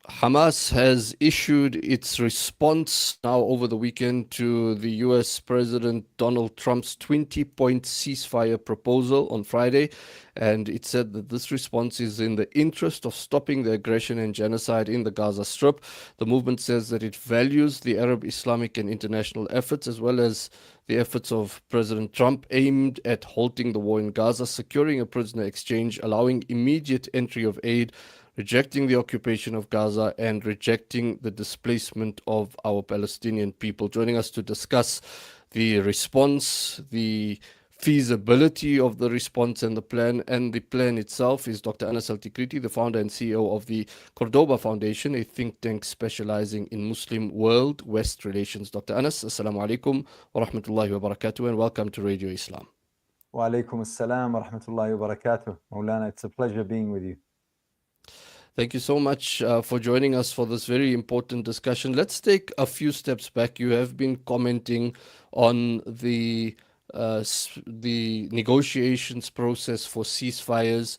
Hamas has issued its response now over the weekend to the US President Donald Trump's 20-point ceasefire proposal on Friday. And it said that this response is in the interest of stopping the aggression and genocide in the Gaza Strip. The movement says that it values the Arab, Islamic, and international efforts, as well as the efforts of President Trump aimed at halting the war in Gaza, securing a prisoner exchange, allowing immediate entry of aid, rejecting the occupation of Gaza, and rejecting the displacement of our Palestinian people. Joining us to discuss the response, the feasibility of the response and the plan itself is Dr. Anas al-Tikriti, the founder and CEO of the Cordoba Foundation, a think tank specializing in Muslim world West relations. Dr. Anas, assalamu alaikum wa rahmatullahi wa barakatuh, and welcome to Radio Islam. Wa alaikum assalam wa rahmatullahi wa barakatuh. Maulana, it's a pleasure being with you. Thank you so much for joining us for this very important discussion. Let's take a few steps back. You have been commenting on the negotiations process for ceasefires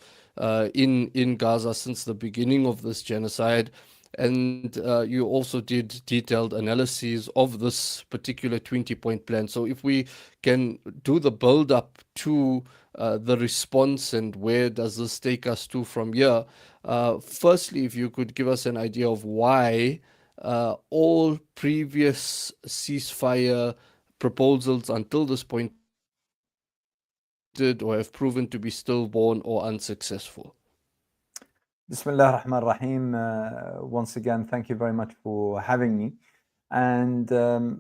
in Gaza since the beginning of this genocide. And you also did detailed analyses of this particular 20-point plan. So if we can do the build up to the response and where does this take us to from here? Firstly, if you could give us an idea of why all previous ceasefire proposals until this point did or have proven to be stillborn or unsuccessful. Bismillah ar-Rahman ar-Rahim. Once again, thank you very much for having me. And a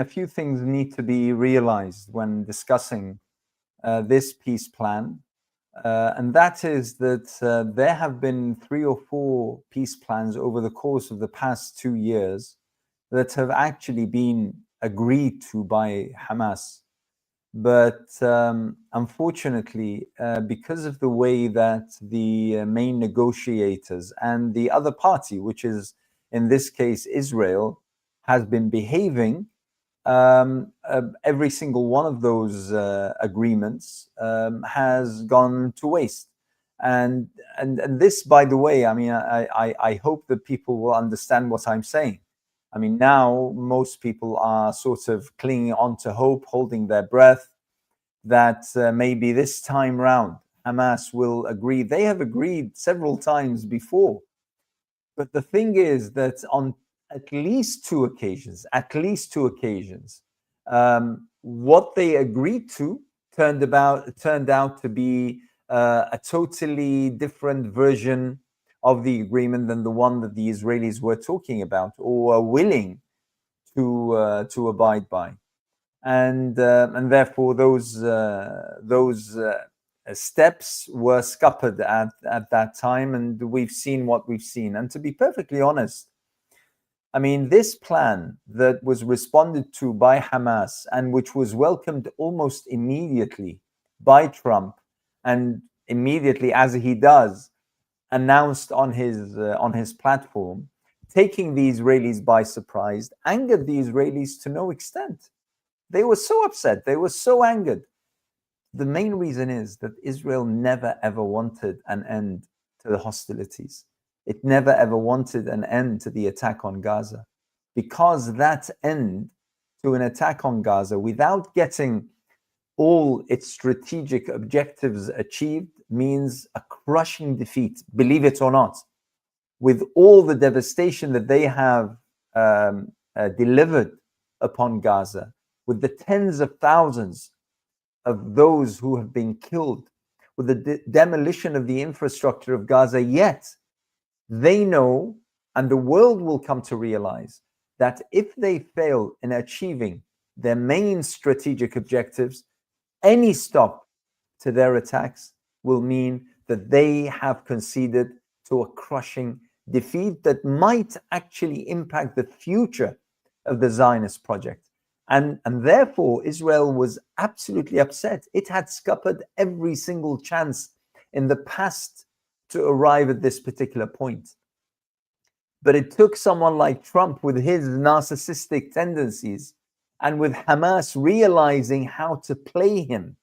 few things need to be realized when discussing this peace plan. And that is that there have been 3 or 4 peace plans over the course of the past 2 years that have actually been agreed to by Hamas. But unfortunately, because of the way that the main negotiators and the other party, which is in this case Israel, has been behaving, every single one of those agreements has gone to waste. And this, by the way, I hope that people will understand what I'm saying. I mean, now most people are sort of clinging on to hope, holding their breath, that maybe this time round Hamas will agree. They have agreed several times before. But the thing is that on at least two occasions, what they agreed to turned out to be a totally different version of the agreement than the one that the Israelis were talking about or were willing to abide by, and therefore those steps were scuppered at that time, and we've seen what we've seen. And to be perfectly honest, I mean, this plan that was responded to by Hamas and which was welcomed almost immediately by Trump, and immediately, as he does, announced on his platform, taking the Israelis by surprise, angered the Israelis to no extent. They were so upset. They were so angered. The main reason is that Israel never ever wanted an end to the hostilities. It never ever wanted an end to the attack on Gaza, because that end to an attack on Gaza without getting all its strategic objectives achieved means a crushing defeat, believe it or not. With all the devastation that they have delivered upon Gaza, with the tens of thousands of those who have been killed, with the demolition of the infrastructure of Gaza, yet they know, and the world will come to realize, that if they fail in achieving their main strategic objectives, any stop to their attacks will mean that they have conceded to a crushing defeat that might actually impact the future of the Zionist project. And therefore, Israel was absolutely upset. It had scuppered every single chance in the past to arrive at this particular point. But it took someone like Trump, with his narcissistic tendencies, and with Hamas realizing how to play him,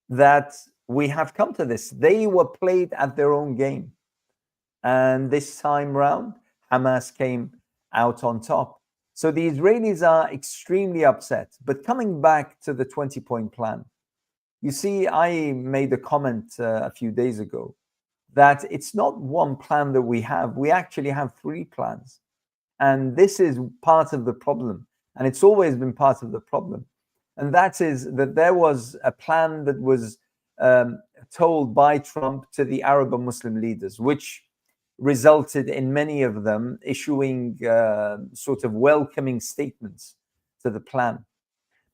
that we have come to this. They were played at their own game. And this time round, Hamas came out on top. So the Israelis are extremely upset. But coming back to the 20-point plan, you see, I made a comment a few days ago that it's not one plan that we have. We actually have three plans. And this is part of the problem. And it's always been part of the problem. And that is that there was a plan that was told by Trump to the Arab and Muslim leaders, which resulted in many of them issuing sort of welcoming statements to the plan.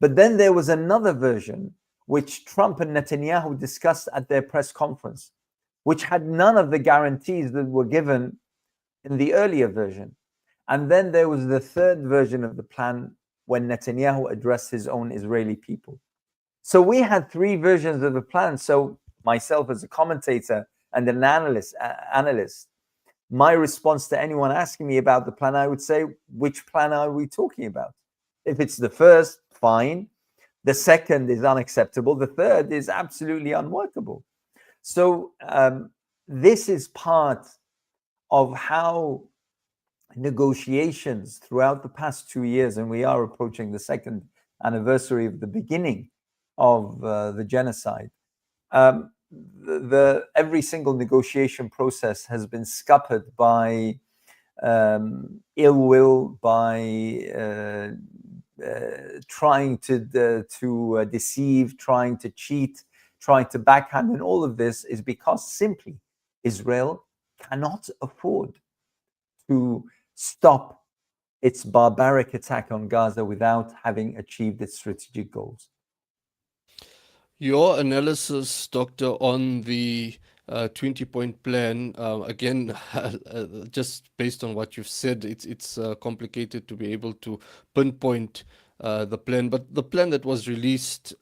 But then there was another version which Trump and Netanyahu discussed at their press conference, which had none of the guarantees that were given in the earlier version. And then there was the third version of the plan when Netanyahu addressed his own Israeli people. So we had three versions of the plan. So myself as a commentator and an analyst, my response to anyone asking me about the plan, I would say, which plan are we talking about? If it's the first, fine. The second is unacceptable. The third is absolutely unworkable. So this is part of how negotiations throughout the past 2 years, and we are approaching the second anniversary of the beginning of the genocide, every single negotiation process has been scuppered by ill will, by trying to deceive, trying to cheat, trying to backhand, and all of this is because simply Israel cannot afford to stop its barbaric attack on Gaza without having achieved its strategic goals. Your analysis, Doctor, on the 20-point plan, again, just based on what you've said, it's complicated to be able to pinpoint the plan, but the plan that was released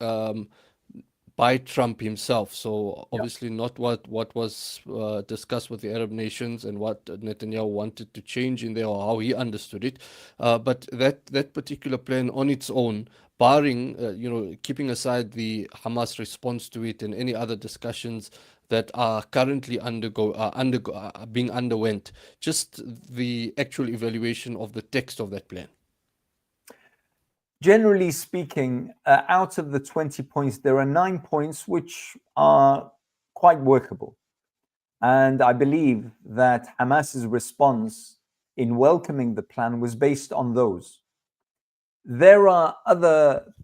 by Trump himself. So obviously not what was discussed with the Arab nations and what Netanyahu wanted to change in there or how he understood it. But that particular plan on its own, barring, keeping aside the Hamas response to it and any other discussions that are currently being underwent, just the actual evaluation of the text of that plan. Generally speaking, out of the 20 points, there are 9 points which are quite workable. And I believe that Hamas's response in welcoming the plan was based on those. There are other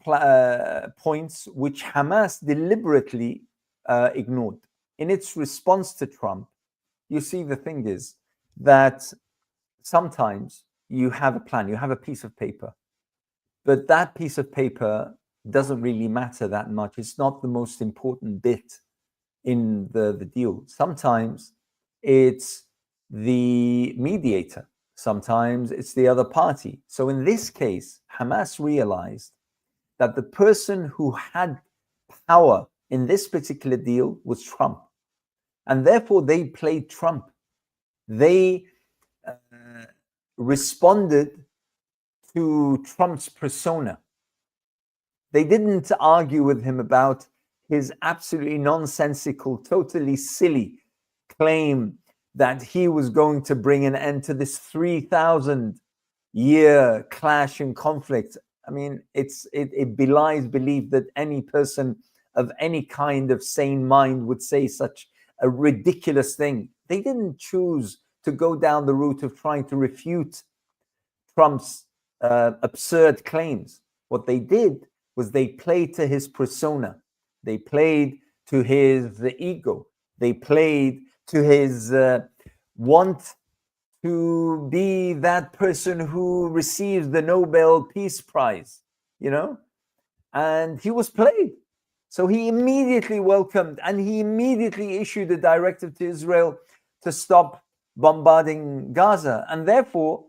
points which Hamas deliberately ignored. In its response to Trump, you see, the thing is that sometimes you have a plan, you have a piece of paper, but that piece of paper doesn't really matter that much. It's not the most important bit in the deal. Sometimes it's the mediator. Sometimes it's the other party. So in this case, Hamas realized that the person who had power in this particular deal was Trump. And therefore, they played Trump. They responded to Trump's persona. They didn't argue with him about his absolutely nonsensical, totally silly claim that he was going to bring an end to this 3,000-year clash and conflict. I mean, it belies belief that any person of any kind of sane mind would say such a ridiculous thing. They didn't choose to go down the route of trying to refute Trump's absurd claims. What they did was they played to his persona. They played to his ego. They played to his want to be that person who receives the Nobel Peace Prize, and he was played. So he immediately welcomed and he immediately issued a directive to Israel to stop bombarding Gaza. And therefore,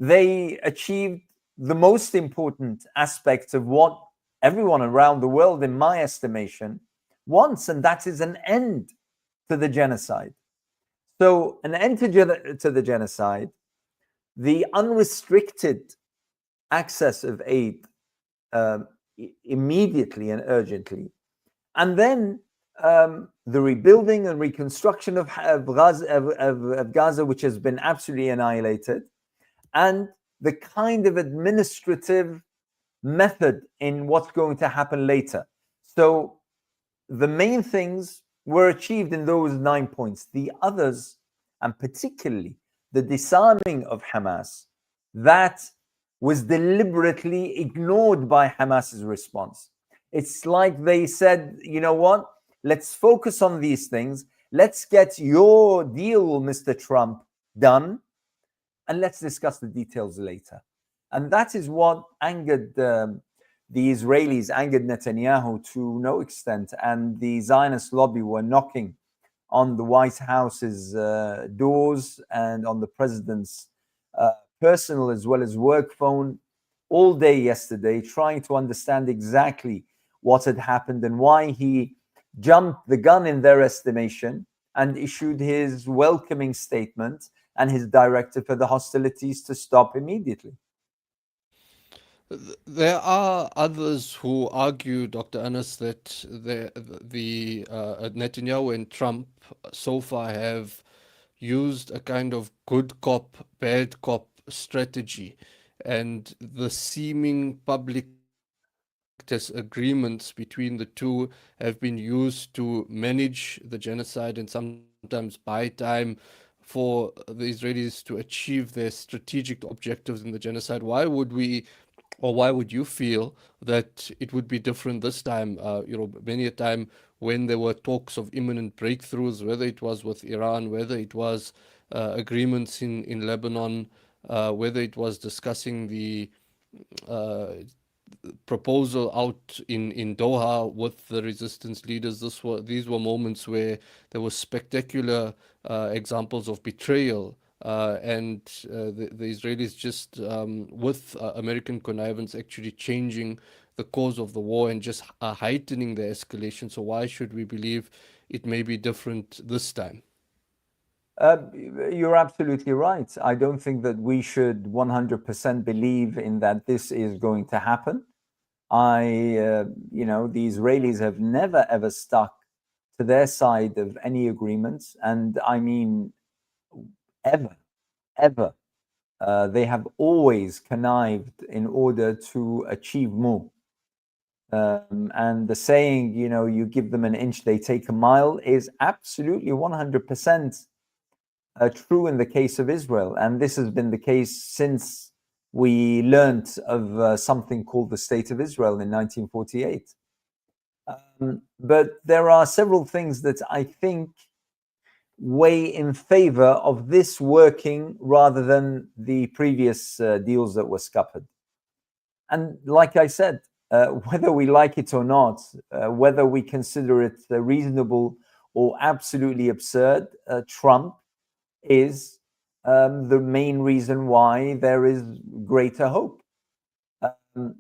they achieved the most important aspect of what everyone around the world, in my estimation, wants, and that is an end to the genocide. So an end to the genocide, the unrestricted access of aid immediately and urgently, And then the rebuilding and reconstruction of Gaza, which has been absolutely annihilated, and the kind of administrative method in what's going to happen later. So the main things were achieved in those 9 points. The others, and particularly the disarming of Hamas, that was deliberately ignored by Hamas's response. It's like they said, you know what? Let's focus on these things. Let's get your deal, Mr. Trump, done, and let's discuss the details later. And that is what angered the Israelis, angered Netanyahu to no extent. And the Zionist lobby were knocking on the White House's doors and on the president's personal as well as work phone all day yesterday, trying to understand exactly what had happened and why he jumped the gun in their estimation and issued his welcoming statement and his directive for the hostilities to stop immediately. There are others who argue, Dr. Anas, that the Netanyahu and Trump so far have used a kind of good cop, bad cop strategy, and the seeming public agreements between the two have been used to manage the genocide and sometimes buy time for the Israelis to achieve their strategic objectives in the genocide. Why would we, or why would you feel that it would be different this time? Many a time when there were talks of imminent breakthroughs, whether it was with Iran, whether it was agreements in Lebanon, whether it was discussing the uh, proposal out in Doha with the resistance leaders. These were moments where there were spectacular examples of betrayal. And the Israelis just, with American connivance, actually changing the course of the war and just heightening the escalation. So why should we believe it may be different this time? Uh, you're absolutely right. I don't think that we should 100% believe in that this is going to happen. The Israelis have never ever stuck to their side of any agreements, and I mean, ever, ever. They have always connived in order to achieve more. And the saying, you give them an inch, they take a mile, is absolutely 100% true in the case of Israel. And this has been the case since we learnt of something called the State of Israel in 1948. But there are several things that I think weigh in favor of this working rather than the previous deals that were scuppered. And like I said, whether we like it or not, whether we consider it reasonable or absolutely absurd, Trump is the main reason why there is greater hope. Um,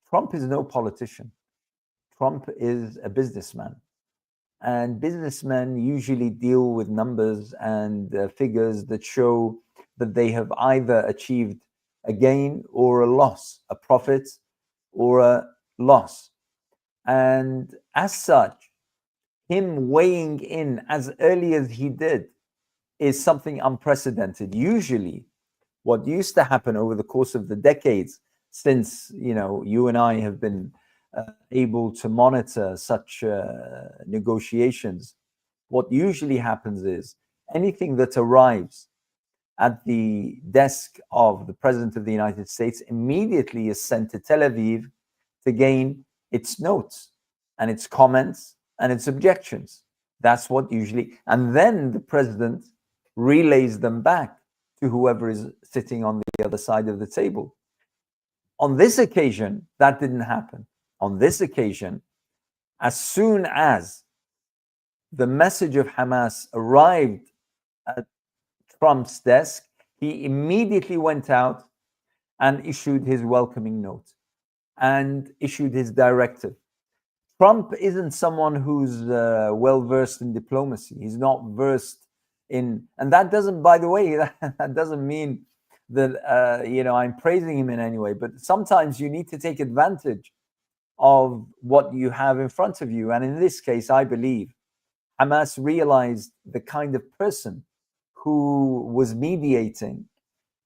Trump is no politician. Trump is a businessman. And businessmen usually deal with numbers and figures that show that they have either achieved a gain or a loss, a profit or a loss. And as such, him weighing in as early as he did is something unprecedented. Usually, what used to happen over the course of the decades since you and I have been able to monitor such negotiations, what usually happens is anything that arrives at the desk of the President of the United States immediately is sent to Tel Aviv to gain its notes and its comments and its objections. That's what usually, and then the President relays them back to whoever is sitting on the other side of the table. On this occasion, that didn't happen. On this occasion, as soon as the message of Hamas arrived at Trump's desk, he immediately went out and issued his welcoming note and issued his directive. Trump isn't someone who's well versed in diplomacy. He's not versed and that doesn't, by the way, that doesn't mean that I'm praising him in any way. But sometimes you need to take advantage of what you have in front of you. And in this case, I believe Hamas realized the kind of person who was mediating,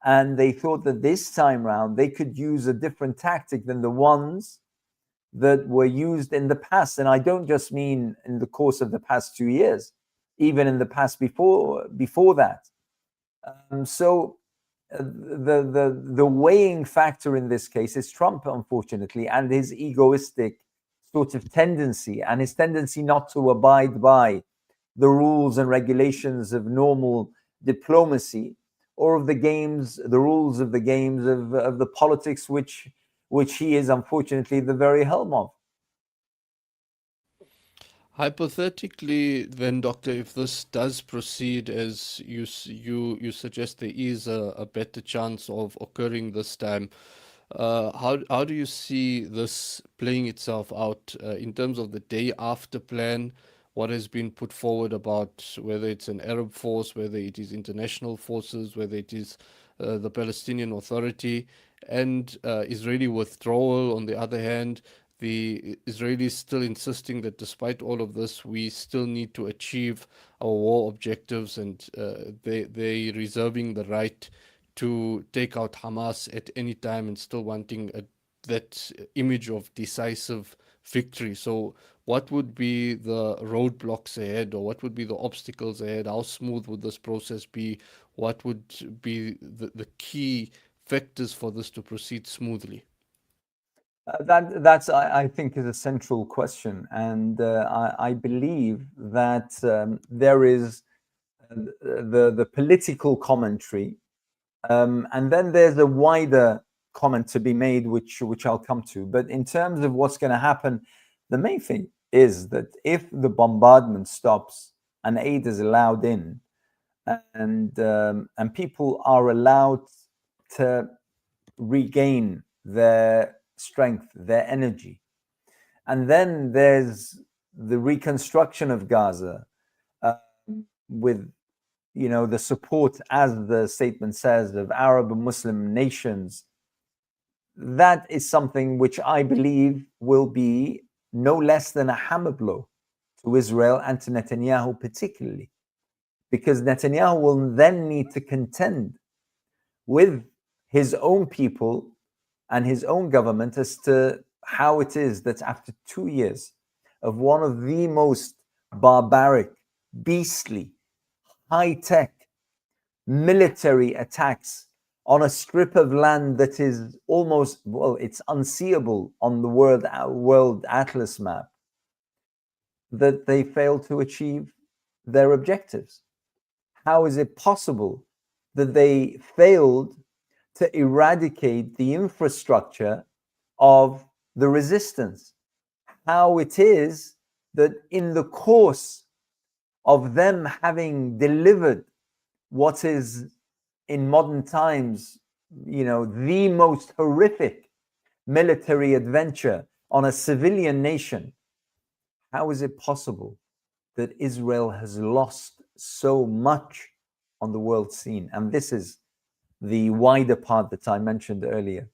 and they thought that this time round they could use a different tactic than the ones that were used in the past. And I don't just mean in the course of the past 2 years, even in the past before that. So the weighing factor in this case is Trump, unfortunately, and his egoistic sort of tendency, and his tendency not to abide by the rules and regulations of normal diplomacy, or of the games, the rules of the games of the politics, which he is unfortunately the very helm of. Hypothetically, then, Doctor, if this does proceed as you suggest, there is a better chance of occurring this time. How do you see this playing itself out in terms of the day after plan? What has been put forward about whether it's an Arab force, whether it is international forces, whether it is the Palestinian Authority, and Israeli withdrawal on the other hand. The Israelis still insisting that despite all of this, we still need to achieve our war objectives, and they reserving the right to take out Hamas at any time, and still wanting that image of decisive victory. So, what would be the roadblocks ahead, or what would be the obstacles ahead? How smooth would this process be? What would be the key factors for this to proceed smoothly? That's I think is a central question, and I believe that there is the political commentary, and then there's a wider comment to be made, which I'll come to. But in terms of what's going to happen, the main thing is that if the bombardment stops and aid is allowed in, and people are allowed to regain their strength, their energy, and then there's the reconstruction of Gaza with the support, as the statement says, of Arab and Muslim nations. That is something which I believe will be no less than a hammer blow to Israel and to Netanyahu particularly, because Netanyahu will then need to contend with his own people and his own government as to how it is that after 2 years of one of the most barbaric, beastly, high-tech military attacks on a strip of land that is almost, well, it's unseeable on the world atlas map, that they failed to achieve their objectives. How is it possible that they failed to eradicate the infrastructure of the resistance? How it is that in the course of them having delivered what is in modern times, the most horrific military adventure on a civilian nation, how is it possible that Israel has lost so much on the world scene? And this is the wider part that I mentioned earlier.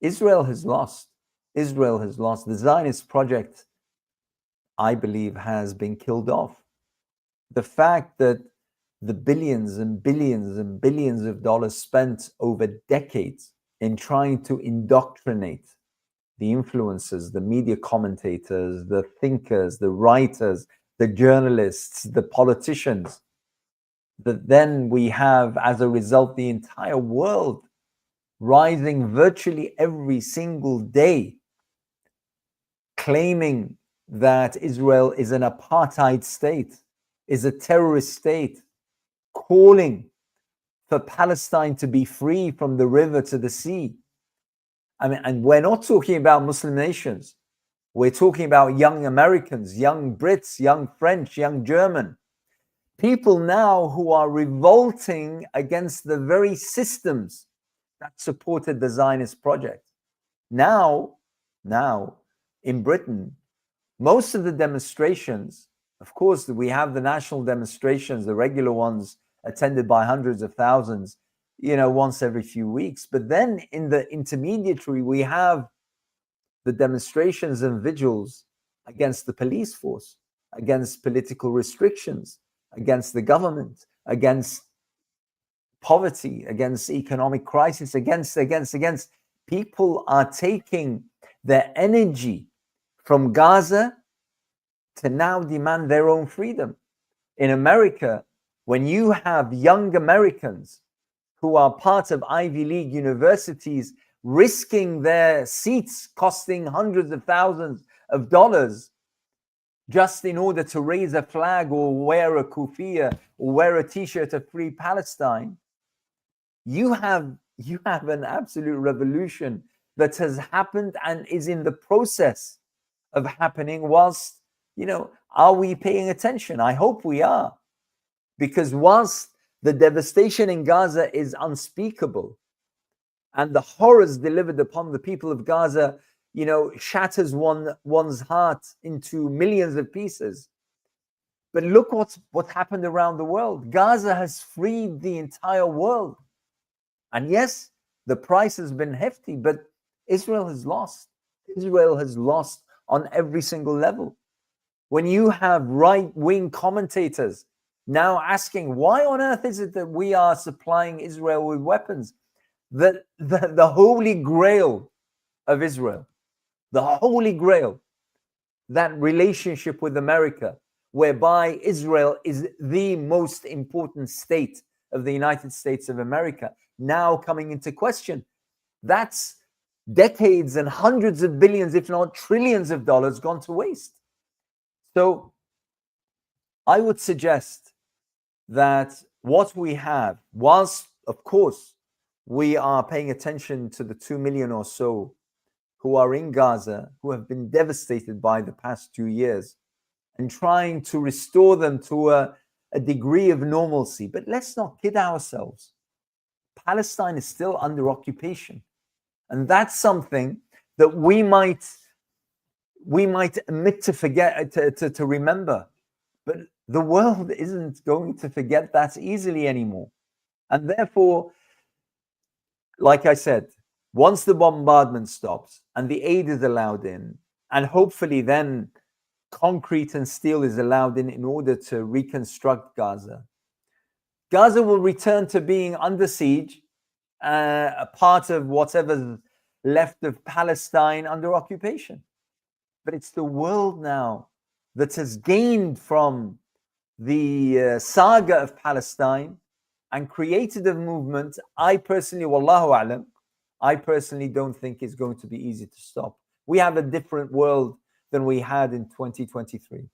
Israel has lost. Israel has lost. The Zionist project, I believe, has been killed off. The fact that the billions and billions and billions of dollars spent over decades in trying to indoctrinate the influencers, the media commentators, the thinkers, the writers, the journalists, the politicians, that then we have, as a result, the entire world rising virtually every single day, claiming that Israel is an apartheid state, is a terrorist state, calling for Palestine to be free from the river to the sea. I mean, and we're not talking about Muslim nations. We're talking about young Americans, young Brits, young French, young German. People now who are revolting against the very systems that supported the Zionist project. Now, in Britain, most of the demonstrations, of course, we have the national demonstrations, the regular ones attended by hundreds of thousands, once every few weeks. But then in the intermediary, we have the demonstrations and vigils against the police force, against political restrictions, against the government, against poverty, against economic crisis, against. People are taking their energy from Gaza to now demand their own freedom. In America, when you have young Americans who are part of Ivy League universities risking their seats costing hundreds of thousands of dollars just in order to raise a flag or wear a kufiya or wear a t-shirt of Free Palestine, you have an absolute revolution that has happened and is in the process of happening whilst, are we paying attention? I hope we are. Because whilst the devastation in Gaza is unspeakable and the horrors delivered upon the people of Gaza, shatters one's heart into millions of pieces. But look what happened around the world. Gaza has freed the entire world. And yes, the price has been hefty, but Israel has lost. Israel has lost on every single level. When you have right-wing commentators now asking, why on earth is it that we are supplying Israel with weapons? The holy grail of Israel, the holy grail, that relationship with America, whereby Israel is the most important state of the United States of America, now coming into question. That's decades and hundreds of billions, if not trillions of dollars gone to waste. So I would suggest that what we have, whilst, of course, we are paying attention to the 2 million or so who are in Gaza, who have been devastated by the past 2 years, and trying to restore them to a degree of normalcy. But let's not kid ourselves. Palestine is still under occupation. And that's something that we might omit to forget, to remember. But the world isn't going to forget that easily anymore. And therefore, like I said, once the bombardment stops and the aid is allowed in, and hopefully then concrete and steel is allowed in order to reconstruct Gaza, Gaza will return to being under siege, a part of whatever's left of Palestine under occupation. But it's the world now that has gained from the saga of Palestine and created a movement. I personally, wallahu a'lam, I personally don't think it's going to be easy to stop. We have a different world than we had in 2023.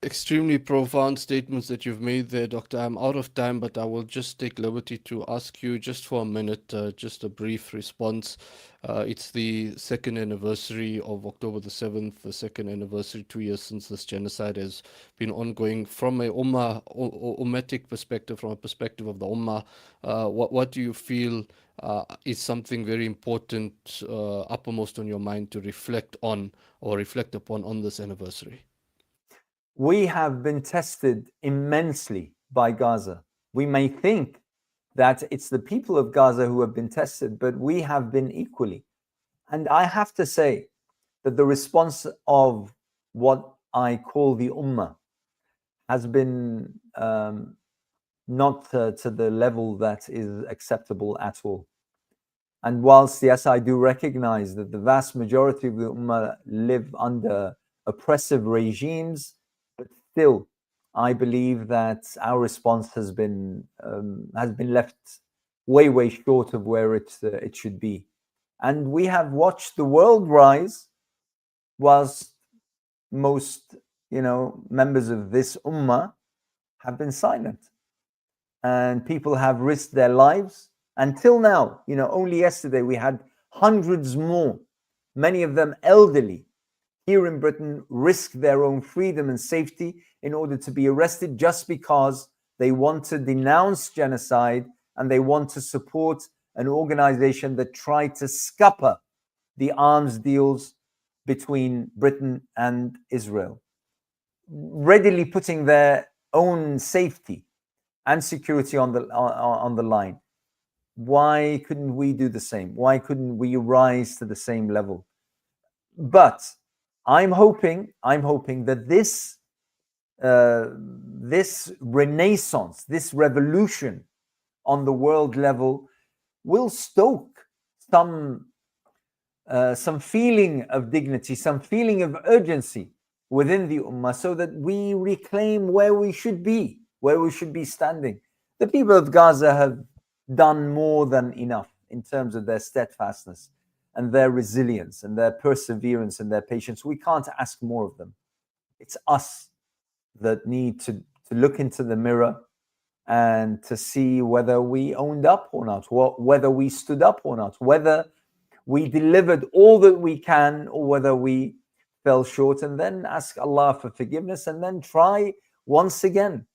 Extremely profound statements that you've made there, Doctor. I'm out of time, but I will just take liberty to ask you just for a minute, just a brief response. It's the second anniversary of October the 7th, the second anniversary, 2 years since this genocide has been ongoing. From a ummatic perspective, from a perspective of the Ummah, what do you feel is something very important, uppermost on your mind to reflect on or reflect upon on this anniversary? We have been tested immensely by Gaza. We may think that it's the people of Gaza who have been tested, but we have been equally. And I have to say that the response of what I call the Ummah has been not to the level that is acceptable at all. And whilst, yes, I do recognize that the vast majority of the Ummah live under oppressive regimes, but still, I believe that our response has been left way short of where it should be. And we have watched the world rise, whilst most, members of this Ummah have been silent. And people have risked their lives. Until now, only yesterday we had hundreds more, many of them elderly, here in Britain, risk their own freedom and safety in order to be arrested just because they want to denounce genocide and they want to support an organization that tried to scupper the arms deals between Britain and Israel, readily putting their own safety and security on the line. Why couldn't we do the same? Why couldn't we rise to the same level? But I'm hoping that this renaissance, this revolution on the world level will stoke some feeling of dignity, some feeling of urgency within the ummah, so that we reclaim where we should be, standing. The people of Gaza have done more than enough in terms of their steadfastness and their resilience and their perseverance and their patience. We can't ask more of them. It's us that need to look into the mirror and to see whether we owned up or not, whether we stood up or not, whether we delivered all that we can or whether we fell short, and then ask Allah for forgiveness, and then try once again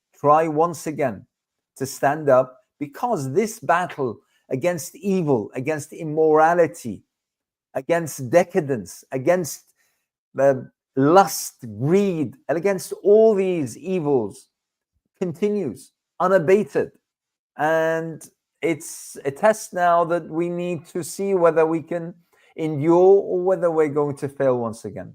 to stand up, because this battle against evil, against immorality, against decadence, against lust, greed, and against all these evils continues unabated. And it's a test now that we need to see whether we can endure or whether we're going to fail once again.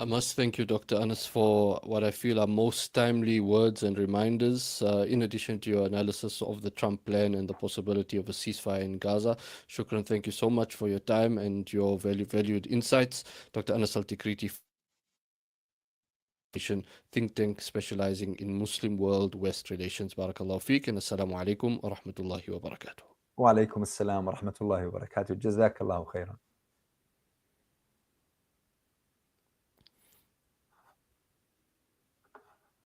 I must thank you, Dr. Anas, for what I feel are most timely words and reminders, in addition to your analysis of the Trump plan and the possibility of a ceasefire in Gaza. Shukran, thank you so much for your time and your valued insights. Dr. Anas al-Tikriti, think tank specializing in Muslim world West relations. Barakallahu feek, and assalamu alaikum wa rahmatullahi wa barakatuh. Wa alaikum assalam wa rahmatullahi wa barakatuh. Jazakallahu khairan.